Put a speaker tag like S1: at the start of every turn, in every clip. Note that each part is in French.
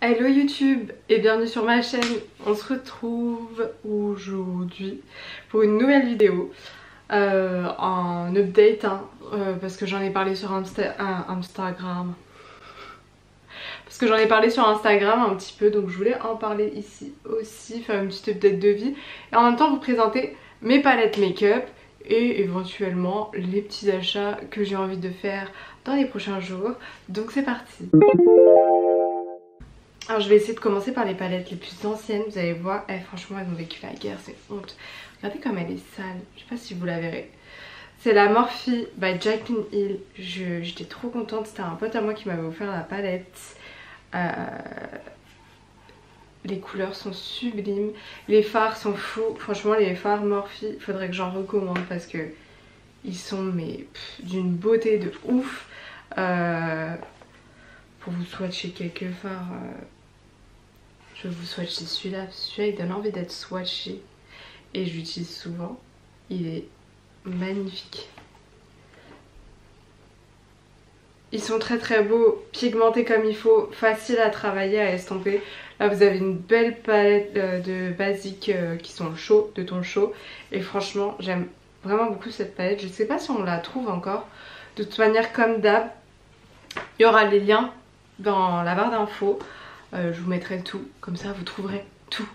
S1: Hello YouTube et bienvenue sur ma chaîne. On se retrouve aujourd'hui pour une nouvelle vidéo, un update parce que j'en ai parlé sur Instagram. Parce que j'en ai parlé sur Instagram un petit peu, donc je voulais en parler ici aussi, faire une petite update de vie et en même temps vous présenter mes palettes make-up et éventuellement les petits achats que j'ai envie de faire dans les prochains jours. Donc c'est parti. Alors je vais essayer de commencer par les palettes les plus anciennes, vous allez voir, franchement elles ont vécu la guerre, c'est honte. Regardez comme elle est sale, je sais pas si vous la verrez. C'est la Morphe by Jaclyn Hill, j'étais trop contente, c'était un pote à moi qui m'avait offert la palette. Les couleurs sont sublimes, les fards sont fous, franchement les fards Morphe, il faudrait que j'en recommande parce que ils sont d'une beauté de ouf. Pour vous swatcher quelques fards, je vais vous swatcher celui-là. Celui-là il donne envie d'être swatché et je l'utilise souvent. Il est magnifique. Ils sont très très beaux, pigmentés comme il faut, facile à travailler, à estomper. Là vous avez une belle palette de basiques qui sont chauds, de tons chauds. Et franchement j'aime vraiment beaucoup cette palette. Je ne sais pas si on la trouve encore. De toute manière comme d'hab, il y aura les liens dans la barre d'infos. Je vous mettrai tout, comme ça vous trouverez tout.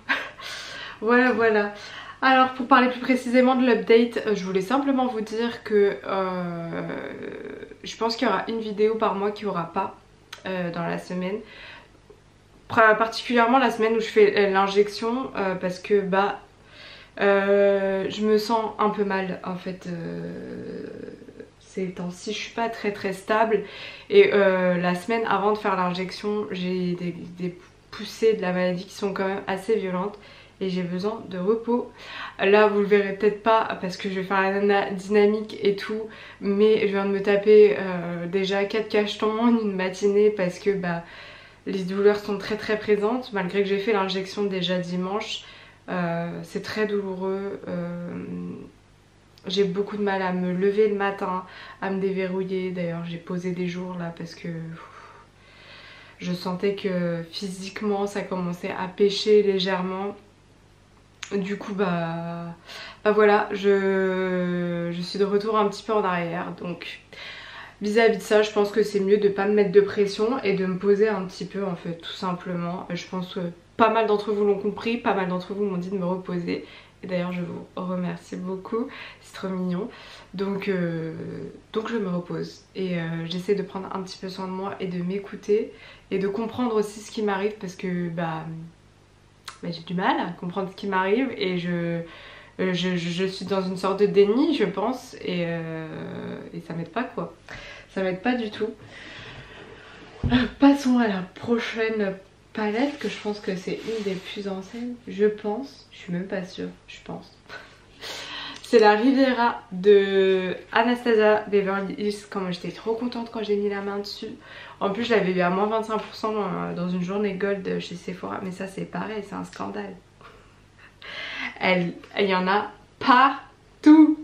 S1: voilà. Alors pour parler plus précisément de l'update, je voulais simplement vous dire que je pense qu'il y aura une vidéo par mois qu'il n'y aura pas dans la semaine. Particulièrement la semaine où je fais l'injection parce que je me sens un peu mal en fait. Ces temps-ci je suis pas très stable et la semaine avant de faire l'injection j'ai des poussées de la maladie qui sont quand même assez violentes et j'ai besoin de repos. Là vous le verrez peut-être pas parce que je vais faire la dynamique et tout, mais je viens de me taper déjà 4 cachetons en une matinée parce que les douleurs sont très présentes malgré que j'ai fait l'injection déjà dimanche. C'est très douloureux. J'ai beaucoup de mal à me lever le matin, à me déverrouiller. D'ailleurs j'ai posé des jours là parce que je sentais que physiquement ça commençait à pêcher légèrement. Du coup voilà, je suis de retour un petit peu en arrière. Donc vis-à-vis de ça je pense que c'est mieux de pas me mettre de pression et de me poser un petit peu en fait, tout simplement. Je pense que pas mal d'entre vous l'ont compris, pas mal d'entre vous m'ont dit de me reposer. Et d'ailleurs je vous remercie beaucoup, c'est trop mignon. Donc je me repose et j'essaie de prendre un petit peu soin de moi et de m'écouter et de comprendre aussi ce qui m'arrive parce que j'ai du mal à comprendre ce qui m'arrive et je suis dans une sorte de déni je pense et ça m'aide pas quoi, ça m'aide pas du tout. Passons à la prochaine palette que je pense que c'est une des plus anciennes, je pense, je suis même pas sûre, je pense. C'est la Riviera de Anastasia Beverly Hills. Comme j'étais trop contente quand j'ai mis la main dessus. En plus je l'avais eu à moins 25% dans une journée gold chez Sephora. Mais ça c'est pareil, c'est un scandale. Il y en a partout.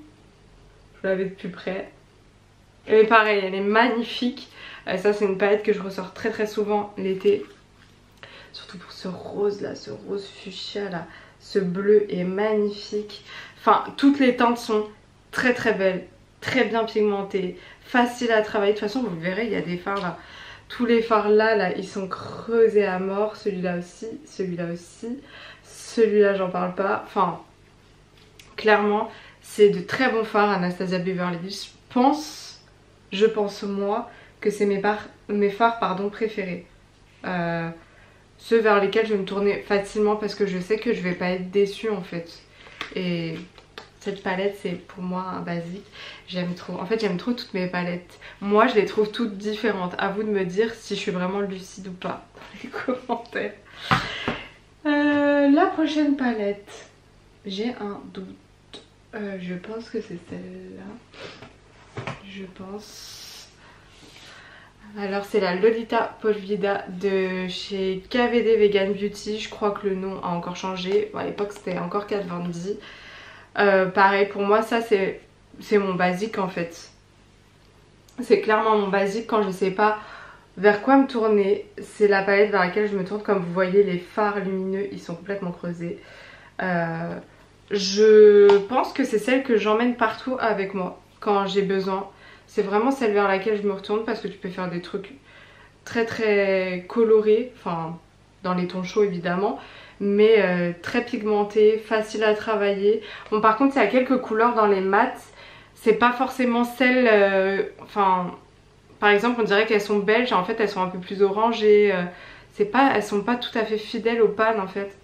S1: Je l'avais de plus près. Elle est pareil, elle est magnifique. Ça c'est une palette que je ressors très souvent l'été. Surtout pour ce rose là, ce rose fuchsia là. Ce bleu est magnifique. Enfin, toutes les teintes sont très belles, très bien pigmentées, faciles à travailler. De toute façon, vous verrez, il y a des fards là. Tous les fards là, ils sont creusés à mort. Celui-là aussi, celui-là aussi. Celui-là, j'en parle pas. Enfin, clairement, c'est de très bons fards Anastasia Beverly Hills. Je pense moi, que c'est mes fards préférés. Ceux vers lesquels je vais me tourner facilement parce que je sais que je vais pas être déçue en fait. Et cette palette c'est pour moi un basique. J'aime trop, en fait j'aime trop toutes mes palettes. Moi je les trouve toutes différentes. À vous de me dire si je suis vraiment lucide ou pas dans les commentaires. La prochaine palette, j'ai un doute. Je pense que c'est celle-là. Je pense... Alors c'est la Lolita Polvida de chez KVD Vegan Beauty. Je crois que le nom a encore changé. Bon, à l'époque c'était encore Kat Von D. Pareil pour moi ça c'est mon basique en fait. C'est clairement mon basique quand je sais pas Vers quoi me tourner? C'est la palette vers laquelle je me tourne. Comme vous voyez, les fards lumineux, ils sont complètement creusés. Je pense que c'est celle que j'emmène partout avec moi quand j'ai besoin. C'est vraiment celle vers laquelle je me retourne parce que tu peux faire des trucs très très colorés, enfin dans les tons chauds évidemment, mais très pigmentés, facile à travailler. Bon, par contre, il y a quelques couleurs dans les mats, c'est pas forcément celles, enfin par exemple on dirait qu'elles sont belges, en fait elles sont un peu plus orangées, elles sont pas tout à fait fidèles aux pannes en fait.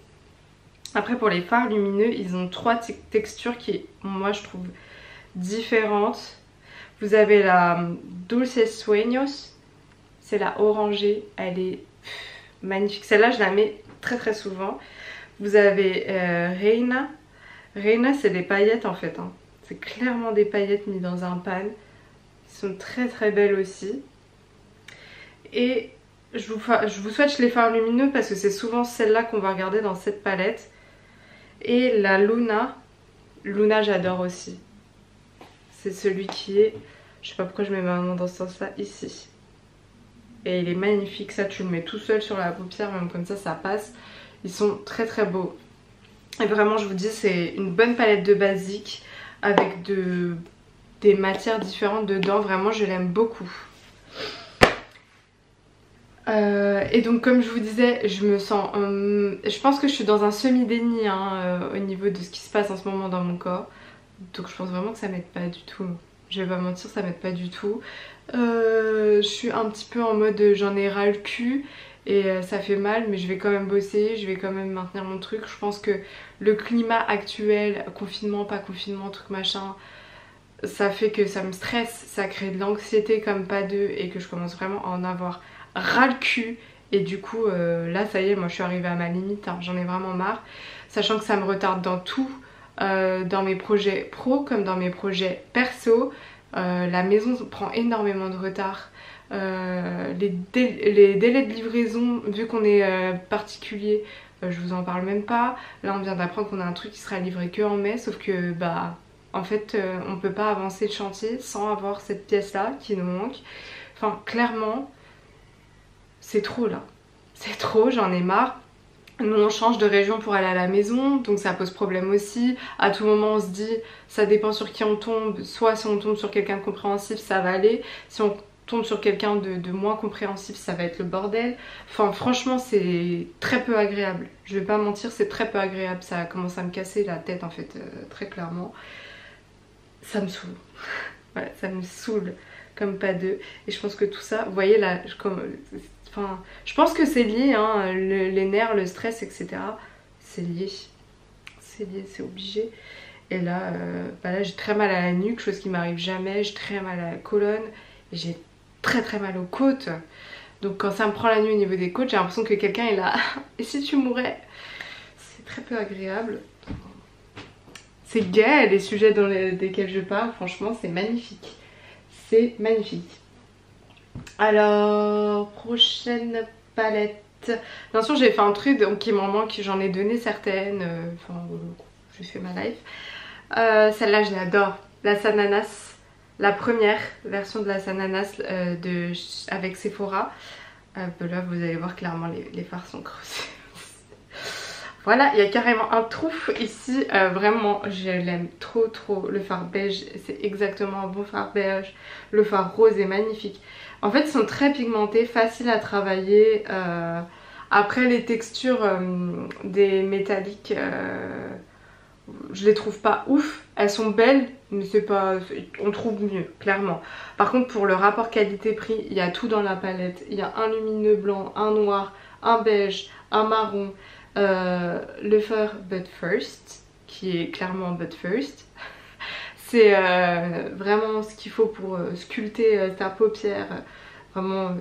S1: Après pour les fards lumineux, ils ont trois textures qui, moi je trouve, différentes. Vous avez la Dulces Sueños, c'est la orangée, elle est magnifique. Celle-là je la mets très très souvent. Vous avez Reina. Reina, c'est des paillettes en fait, hein. C'est clairement des paillettes mises dans un pan. Ils sont très très belles aussi. Et je vous swatch les fards lumineux parce que c'est souvent celle-là qu'on va regarder dans cette palette. Et la Luna. Luna, j'adore aussi. C'est celui qui est... Je sais pas pourquoi je mets ma main dans ce sens-là, ici. Et il est magnifique, ça tu le mets tout seul sur la paupière, même comme ça passe. Ils sont très très beaux. Et vraiment je vous dis, c'est une bonne palette de basique avec des matières différentes dedans. Vraiment je l'aime beaucoup. Et donc comme je vous disais, je me sens... je pense que je suis dans un semi-déni hein, au niveau de ce qui se passe en ce moment dans mon corps. Donc je pense vraiment que ça m'aide pas du tout. Je vais pas mentir, ça m'aide pas du tout. Je suis un petit peu en mode j'en ai ras le cul et ça fait mal, mais je vais quand même bosser, je vais quand même maintenir mon truc. Je pense que le climat actuel, confinement, pas confinement, truc machin, ça fait que ça me stresse, ça crée de l'anxiété comme pas deux et que je commence vraiment à en avoir ras le cul. Et du coup là ça y est, moi je suis arrivée à ma limite, hein. J'en ai vraiment marre, sachant que ça me retarde dans tout. Dans mes projets pro comme dans mes projets perso, la maison prend énormément de retard. Les délais de livraison, vu qu'on est particulier, je vous en parle même pas. Là on vient d'apprendre qu'on a un truc qui sera livré que en mai, sauf que bah en fait on peut pas avancer le chantier sans avoir cette pièce là qui nous manque. Enfin clairement c'est trop là, c'est trop, j'en ai marre. Nous on change de région pour aller à la maison, donc ça pose problème aussi. À tout moment on se dit, ça dépend sur qui on tombe. Soit si on tombe sur quelqu'un de compréhensif, ça va aller. Si on tombe sur quelqu'un de moins compréhensif, ça va être le bordel. Enfin franchement c'est très peu agréable. Je vais pas mentir, c'est très peu agréable. Ça commence à me casser la tête en fait, très clairement. Ça me saoule. Voilà, ça me saoule comme pas deux. Et je pense que tout ça, vous voyez là, enfin, je pense que c'est lié, hein, les nerfs, le stress, etc. C'est lié. C'est lié, c'est obligé. Et là, bah là j'ai très mal à la nuque, chose qui m'arrive jamais. J'ai très mal à la colonne. Et j'ai très très mal aux côtes. Donc quand ça me prend la nuit au niveau des côtes, j'ai l'impression que quelqu'un est là. Et si tu mourais? C'est très peu agréable. C'est gay les sujets desquels je parle. Franchement, c'est magnifique. C'est magnifique. Alors, prochaine palette. Bien sûr, j'ai fait un truc donc il m'en manque, j'en ai donné certaines. Enfin, j'ai fait ma life. Celle-là, je l'adore. La Sananas. La première version de la Sananas avec Sephora. Là, vous allez voir clairement les fards sont creusés. Voilà, il y a carrément un trou ici. Vraiment, je l'aime trop trop. Le fard beige, c'est exactement un bon fard beige. Le fard rose est magnifique. En fait, ils sont très pigmentés, faciles à travailler. Après, les textures des métalliques, je les trouve pas ouf. Elles sont belles, mais c'est pas... on trouve mieux, clairement. Par contre, pour le rapport qualité-prix, il y a tout dans la palette. Il y a un lumineux blanc, un noir, un beige, un marron. Le fard But First, qui est clairement But First. C'est vraiment ce qu'il faut pour sculpter ta paupière. Vraiment,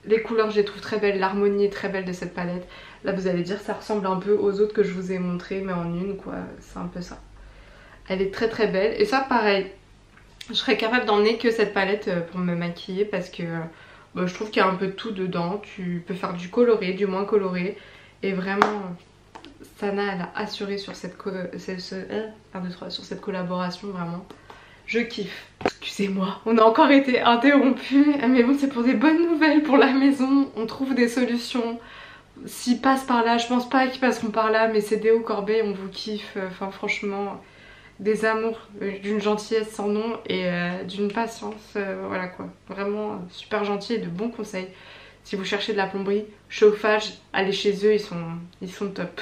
S1: les couleurs je les trouve très belles, l'harmonie est très belle de cette palette. Là vous allez dire ça ressemble un peu aux autres que je vous ai montré, mais en une quoi, c'est un peu ça. Elle est très très belle et ça pareil, je serais capable d'emmener que cette palette pour me maquiller parce que bah, je trouve qu'il y a un peu de tout dedans. Tu peux faire du coloré, du moins coloré et vraiment Sana elle a assuré sur cette, sur cette collaboration vraiment. je kiffe. Excusez-moi, on a encore été interrompu, mais bon c'est pour des bonnes nouvelles pour la maison, on trouve des solutions. S'ils passent par là, je pense pas qu'ils passeront par là, mais c'est Déo Corbeil, on vous kiffe, enfin franchement, des amours, d'une gentillesse sans nom et d'une patience, voilà quoi, vraiment super gentil et de bons conseils. Si vous cherchez de la plomberie, chauffage, allez chez eux, ils sont top.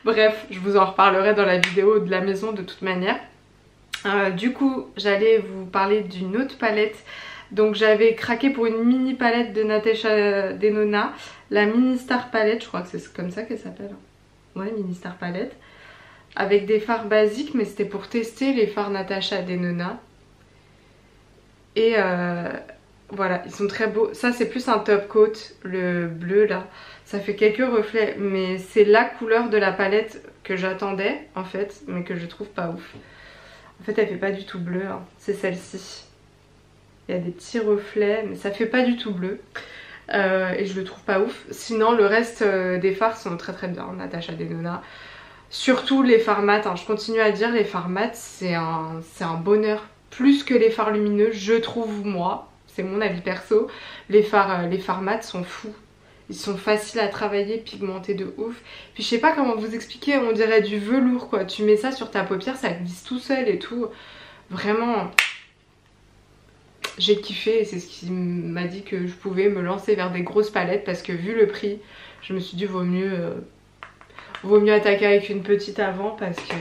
S1: Bref, je vous en reparlerai dans la vidéo de la maison de toute manière. Du coup, j'allais vous parler d'une autre palette. Donc j'avais craqué pour une mini palette de Natasha Denona, la Mini Star Palette, je crois que c'est comme ça qu'elle s'appelle. Ouais, Mini Star Palette. Avec des fards basiques, mais c'était pour tester les fards Natasha Denona. Et voilà, ils sont très beaux. Ça c'est plus un top coat, le bleu là. Ça fait quelques reflets, mais c'est la couleur de la palette que j'attendais en fait, mais que je trouve pas ouf. En fait elle fait pas du tout bleu, hein. C'est celle-ci. Il y a des petits reflets, mais ça fait pas du tout bleu. Et je le trouve pas ouf. Sinon le reste des fards sont très très bien, Natasha Denona. Surtout les fards mat, hein. Je continue à dire les fards mat c'est un bonheur. Plus que les fards lumineux, je trouve moi. C'est mon avis perso. Les fards mat sont fous. Ils sont faciles à travailler, pigmentés de ouf. Puis je sais pas comment vous expliquer, on dirait du velours quoi. Tu mets ça sur ta paupière, ça glisse tout seul et tout. Vraiment, j'ai kiffé et c'est ce qui m'a dit que je pouvais me lancer vers des grosses palettes parce que vu le prix, je me suis dit vaut mieux attaquer avec une petite avant parce que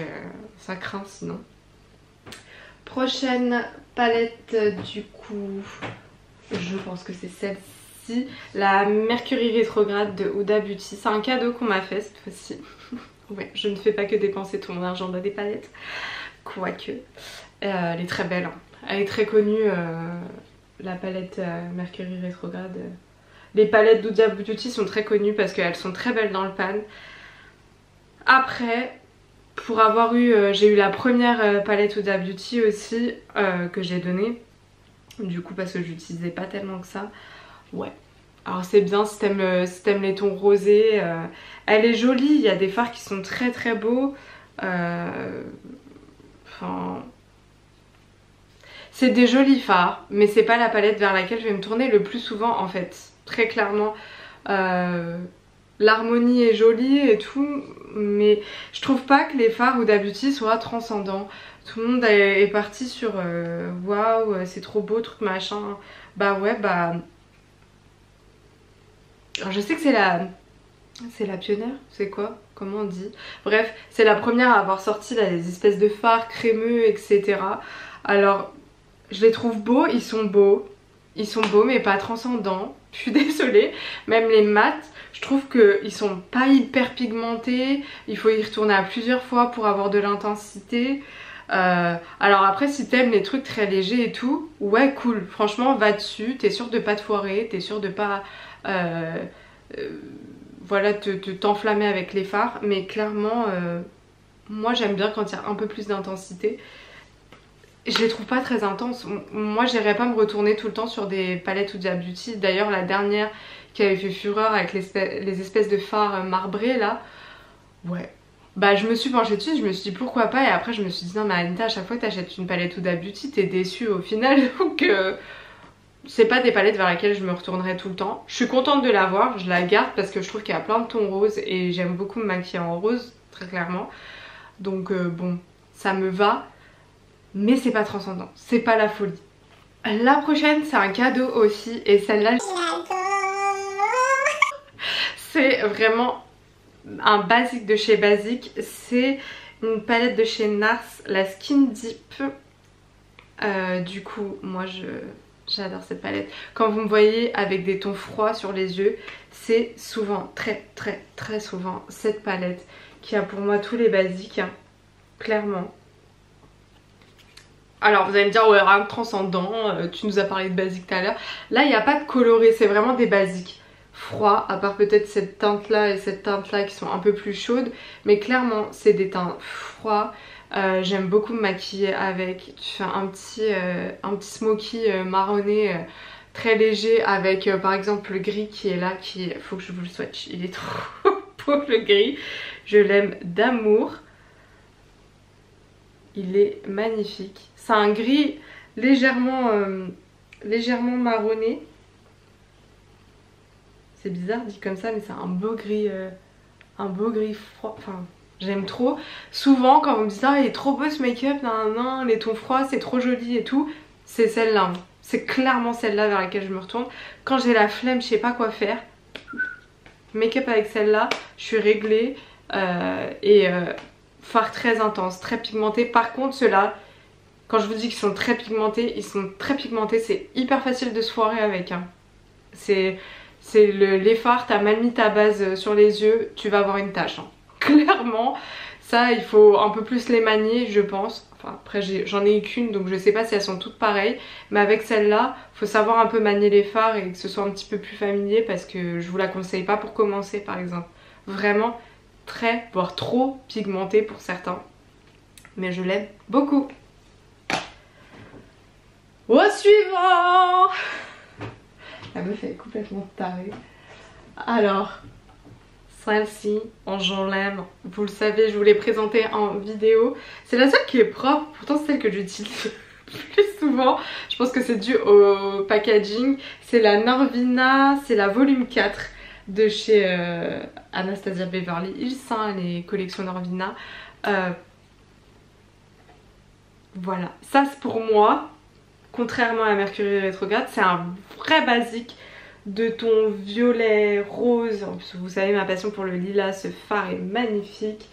S1: ça craint sinon. Prochaine palette du coup, je pense que c'est celle-ci, la Mercury rétrograde de Huda Beauty. C'est un cadeau qu'on m'a fait cette fois-ci. Ouais, je ne fais pas que dépenser tout mon argent dans des palettes, quoique. Elle est très belle, hein. Elle est très connue, la palette Mercury rétrograde. Les palettes d'Huda Beauty sont très connues parce qu'elles sont très belles dans le pan. Après, pour avoir eu, j'ai eu la première palette Huda Beauty aussi que j'ai donnée. Du coup parce que j'utilisais pas tellement que ça. Ouais. Alors c'est bien si t'aimes les tons rosés. Elle est jolie, il y a des fards qui sont très très beaux. Enfin... C'est des jolis fards, mais c'est pas la palette vers laquelle je vais me tourner le plus souvent en fait. Très clairement. L'harmonie est jolie et tout, mais je trouve pas que les fards Huda Beauty soient transcendants. Tout le monde est parti sur waouh, c'est trop beau, truc machin. Bah ouais, bah. Alors je sais que c'est la pionnière, c'est quoi? Comment on dit? Bref, c'est la première à avoir sorti là, les espèces de fards crémeux, etc. Alors, je les trouve beaux, ils sont beaux mais pas transcendants. Je suis désolée, même les mats, je trouve qu'ils sont pas hyper pigmentés. Il faut y retourner à plusieurs fois pour avoir de l'intensité. Alors après si t'aimes les trucs très légers et tout, ouais cool, franchement va dessus, t'es sûr de pas te foirer, t'es sûr de pas voilà t'enflammer avec les fards, mais clairement moi j'aime bien quand il y a un peu plus d'intensité. Je les trouve pas très intenses, moi j'irais pas me retourner tout le temps sur des palettes Huda Beauty. D'ailleurs la dernière qui avait fait fureur avec les espèces de fards marbrés là, ouais. Bah je me suis penchée dessus, je me suis dit pourquoi pas, et après je me suis dit non mais Anita, à chaque fois que t'achètes une palette Huda Beauty t'es déçue au final. Donc c'est pas des palettes vers lesquelles je me retournerai tout le temps. Je suis contente de l'avoir, je la garde parce que je trouve qu'il y a plein de tons roses et j'aime beaucoup me maquiller en rose, très clairement. Donc bon, ça me va, mais c'est pas transcendant, c'est pas la folie. La prochaine c'est un cadeau aussi, et celle-là c'est vraiment un basique de chez Basique. C'est une palette de chez Nars, la Skin Deep. Du coup moi j'adore cette palette. Quand vous me voyez avec des tons froids sur les yeux, c'est souvent, très souvent cette palette qui a pour moi tous les basiques, hein, clairement. Alors vous allez me dire ouais rien de transcendant, tu nous as parlé de basique tout à l'heure. Là il n'y a pas de coloré, c'est vraiment des basiques froid, à part peut-être cette teinte là et cette teinte là qui sont un peu plus chaudes, mais clairement c'est des teintes froids. J'aime beaucoup me maquiller avec. Tu fais un petit smoky marronné très léger avec par exemple le gris qui est là, faut que je vous le swatch, il est trop beau le gris, je l'aime d'amour. Il est magnifique. C'est un gris légèrement marronné. C'est bizarre dit comme ça, mais c'est un beau gris froid. Enfin, j'aime trop. Souvent, quand on me dit ça, il est trop beau ce make-up, nan, les tons froids, c'est trop joli et tout, c'est celle-là. C'est clairement celle-là vers laquelle je me retourne. Quand j'ai la flemme, je sais pas quoi faire. Make-up avec celle-là, je suis réglée. Fard très intense, très pigmenté. Par contre, ceux-là, quand je vous dis qu'ils sont très pigmentés, ils sont très pigmentés. C'est hyper facile de se foirer avec. Hein. C'est les fards, t'as mal mis ta base sur les yeux, tu vas avoir une tache. Hein. Clairement, ça, il faut un peu plus les manier, je pense. Enfin, après, j'en ai eu qu'une, donc je sais pas si elles sont toutes pareilles. Mais avec celle-là, faut savoir un peu manier les fards et que ce soit un petit peu plus familier parce que je vous la conseille pas pour commencer, par exemple. Vraiment très, voire trop pigmenté pour certains. Mais je l'aime beaucoup. Au suivant! La meuf est complètement tarée. Alors, celle-ci, j'en l'aime. Vous le savez, je vous l'ai présentée en vidéo. C'est la seule qui est propre, pourtant c'est celle que j'utilise plus souvent. Je pense que c'est dû au packaging. C'est la Norvina, c'est la volume 4 de chez Anastasia Beverly Hills, hein, les collections Norvina. Voilà, ça c'est pour moi. Contrairement à Mercury rétrograde, c'est un vrai basique de ton violet rose. En plus, vous savez ma passion pour le lilas, ce fard est magnifique.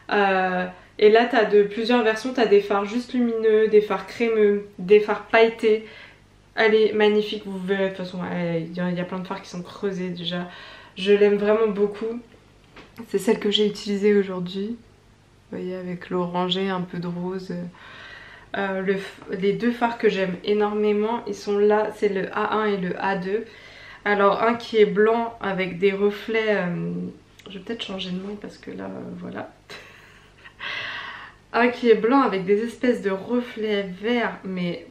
S1: Et là tu as de plusieurs versions, tu as des fards juste lumineux, des fards crémeux, des fards pailletés. Elle est magnifique, vous verrez de toute façon, il y a plein de fards qui sont creusés déjà. Je l'aime vraiment beaucoup. C'est celle que j'ai utilisée aujourd'hui. Vous voyez, avec l'orangé, un peu de rose. Les deux fards que j'aime énormément, ils sont là, c'est le A1 et le A2. Alors un qui est blanc avec des reflets, je vais peut-être changer de nom parce que là voilà. Un qui est blanc avec des espèces de reflets verts, mais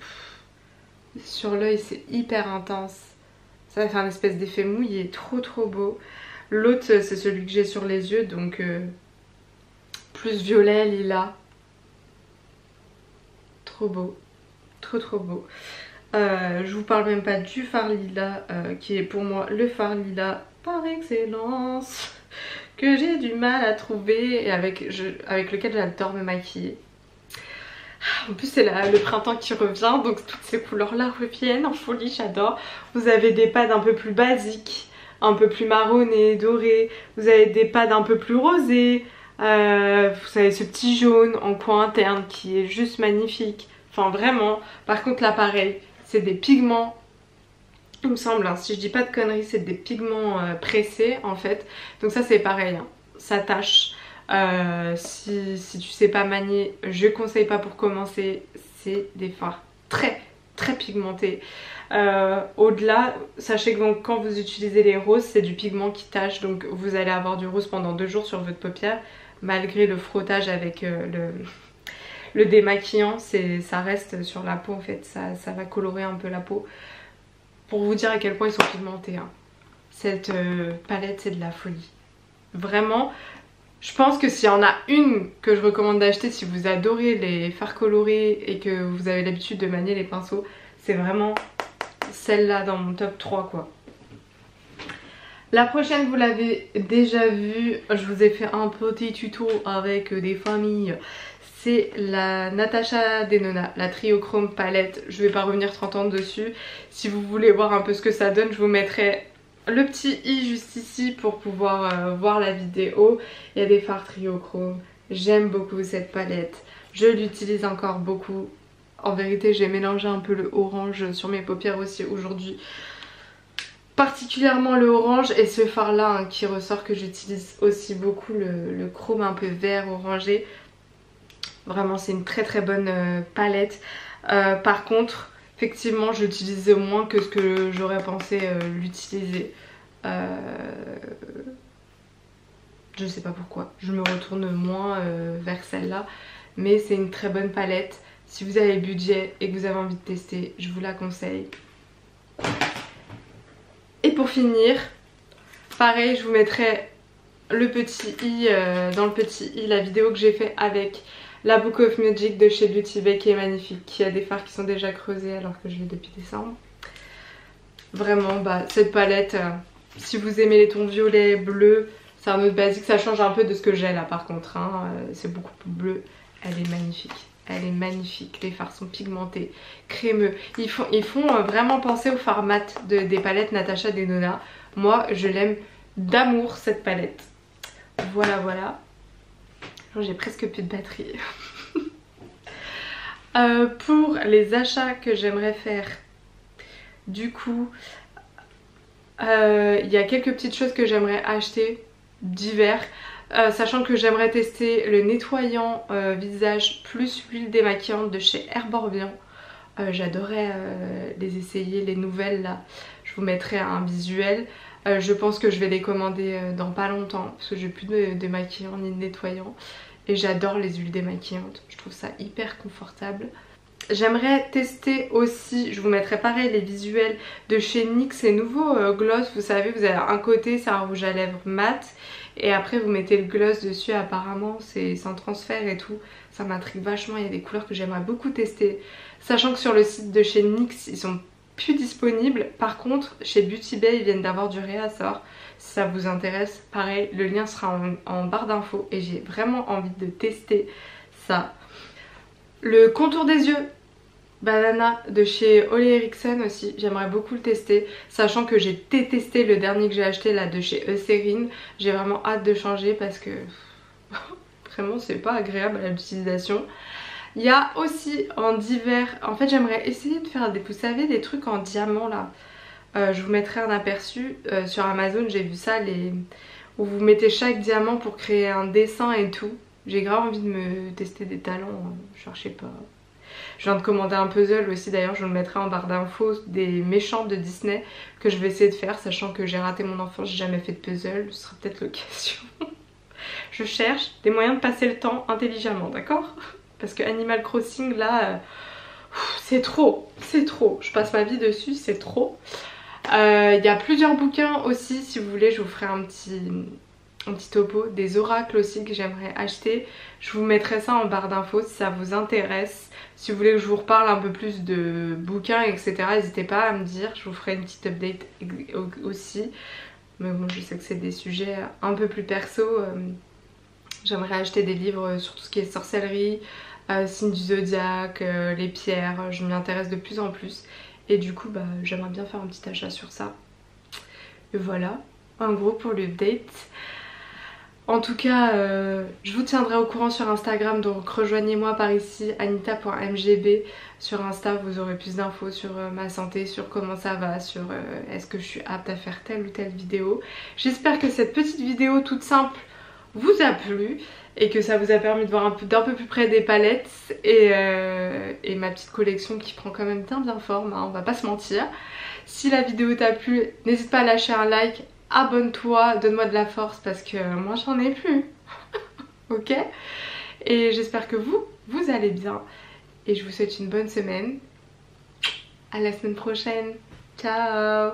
S1: sur l'œil c'est hyper intense. Ça va faire un espèce d'effet mouillé, trop beau. L'autre c'est celui que j'ai sur les yeux, donc plus violet, lilas. Trop beau, trop beau. Je vous parle même pas du fard lilas qui est pour moi le fard lilas par excellence, que j'ai du mal à trouver et avec lequel j'adore me maquiller. En plus c'est le printemps qui revient, donc toutes ces couleurs là reviennent en folie, j'adore. Vous avez des pads un peu plus basiques, un peu plus marronnés, dorés. Vous avez des pads un peu plus rosés. Vous avez ce petit jaune en coin interne qui est juste magnifique. Enfin vraiment. Par contre là pareil, c'est des pigments, il me semble, hein, si je dis pas de conneries, c'est des pigments pressés en fait. Donc ça c'est pareil, hein, ça tâche. Si tu sais pas manier, je conseille pas pour commencer. C'est des fards très pigmentés. Au-delà, sachez que donc, quand vous utilisez les roses, c'est du pigment qui tache. Donc vous allez avoir du rose pendant 2 jours sur votre paupière. Malgré le frottage avec le démaquillant, ça reste sur la peau en fait. Ça va colorer un peu la peau. Pour vous dire à quel point ils sont pigmentés. Hein. Cette palette, c'est de la folie. Vraiment, je pense que s'il y en a une que je recommande d'acheter si vous adorez les fards colorés et que vous avez l'habitude de manier les pinceaux, c'est vraiment celle-là dans mon top 3 quoi. La prochaine, vous l'avez déjà vue, je vous ai fait un petit tuto avec des familles. C'est la Natasha Denona, la Triochrome palette. Je vais pas revenir 30 ans dessus. Si vous voulez voir un peu ce que ça donne, je vous mettrai le petit i juste ici pour pouvoir voir la vidéo. Il y a des fards Triochrome. J'aime beaucoup cette palette. Je l'utilise encore beaucoup. En vérité, j'ai mélangé un peu le orange sur mes paupières aussi aujourd'hui. Particulièrement le orange et ce fard là hein, qui ressort que j'utilise aussi beaucoup, le chrome un peu vert orangé. Vraiment c'est une très bonne palette. Par contre effectivement j'utilisais moins que ce que j'aurais pensé l'utiliser. Je sais pas pourquoi, je me retourne moins vers celle-là. Mais c'est une très bonne palette. Si vous avez le budget et que vous avez envie de tester, je vous la conseille. Et pour finir, pareil, je vous mettrai le petit i, dans le petit i, la vidéo que j'ai fait avec La Book of Magic de chez Beauty Bay qui est magnifique, qui a des fards qui sont déjà creusés alors que je l'ai depuis décembre. Vraiment, bah, cette palette, si vous aimez les tons violets, bleus, c'est un autre basique. Ça change un peu de ce que j'ai là par contre, hein. C'est beaucoup plus bleu. Elle est magnifique. Elle est magnifique. Les fards sont pigmentés, crémeux. Ils font vraiment penser au fard mat des palettes Natasha Denona. Moi, je l'aime d'amour cette palette. Voilà, voilà. J'ai presque plus de batterie. Pour les achats que j'aimerais faire, du coup, il y a quelques petites choses que j'aimerais acheter d'hiver. Sachant que j'aimerais tester le nettoyant visage plus l'huile démaquillante de chez Herborbian. J'adorais les essayer, les nouvelles là. Je vous mettrai un visuel. Je pense que je vais les commander dans pas longtemps parce que j'ai plus de démaquillant ni de nettoyant. Et j'adore les huiles démaquillantes. Je trouve ça hyper confortable. J'aimerais tester aussi, je vous mettrai pareil les visuels de chez NYX, ces nouveaux gloss. Vous savez, vous avez un côté c'est un rouge à lèvres mat et après vous mettez le gloss dessus. Apparemment c'est sans transfert et tout. Ça m'intrigue vachement, il y a des couleurs que j'aimerais beaucoup tester. Sachant que sur le site de chez NYX ils sont plus disponibles. Par contre chez Beauty Bay ils viennent d'avoir du réassort. Si ça vous intéresse, pareil le lien sera en barre d'infos et j'ai vraiment envie de tester ça. Le contour des yeux Banana de chez Ole Henriksen aussi, j'aimerais beaucoup le tester. Sachant que j'ai détesté le dernier que j'ai acheté là de chez Eucerin. J'ai vraiment hâte de changer parce que vraiment c'est pas agréable à l'utilisation. Il y a aussi en d'hiver, en fait j'aimerais essayer de faire vous savez des trucs en diamant là. Je vous mettrai un aperçu sur Amazon, j'ai vu ça où vous mettez chaque diamant pour créer un dessin et tout. J'ai grave envie de me tester des talents, je sais pas. Je viens de commander un puzzle aussi d'ailleurs, je vous le mettrai en barre d'infos, des méchants de Disney que je vais essayer de faire, sachant que j'ai raté mon enfance, j'ai jamais fait de puzzle, ce sera peut-être l'occasion. Je cherche des moyens de passer le temps intelligemment, d'accord? Parce que Animal Crossing là, c'est trop, c'est trop. Je passe ma vie dessus, c'est trop. Il y a plusieurs bouquins aussi, si vous voulez, je vous ferai un petit topo, des oracles aussi que j'aimerais acheter. Je vous mettrai ça en barre d'infos si ça vous intéresse. Si vous voulez que je vous reparle un peu plus de bouquins etc, n'hésitez pas à me dire, je vous ferai une petite update aussi. Mais bon, je sais que c'est des sujets un peu plus perso. J'aimerais acheter des livres sur tout ce qui est sorcellerie, signes du zodiaque, les pierres, je m'y intéresse de plus en plus. Et du coup bah, j'aimerais bien faire un petit achat sur ça. Et voilà, en gros pour l'update. En tout cas, je vous tiendrai au courant sur Instagram, donc rejoignez-moi par ici, anita.mgb. Sur Insta, vous aurez plus d'infos sur ma santé, sur comment ça va, sur est-ce que je suis apte à faire telle ou telle vidéo. J'espère que cette petite vidéo toute simple vous a plu et que ça vous a permis de voir d'un peu plus près des palettes et ma petite collection qui prend quand même bien forme, hein, on va pas se mentir. Si la vidéo t'a plu, n'hésite pas à lâcher un like, abonne-toi, donne-moi de la force parce que moi j'en ai plus. Ok? Et j'espère que vous allez bien et je vous souhaite une bonne semaine. À la semaine prochaine. Ciao!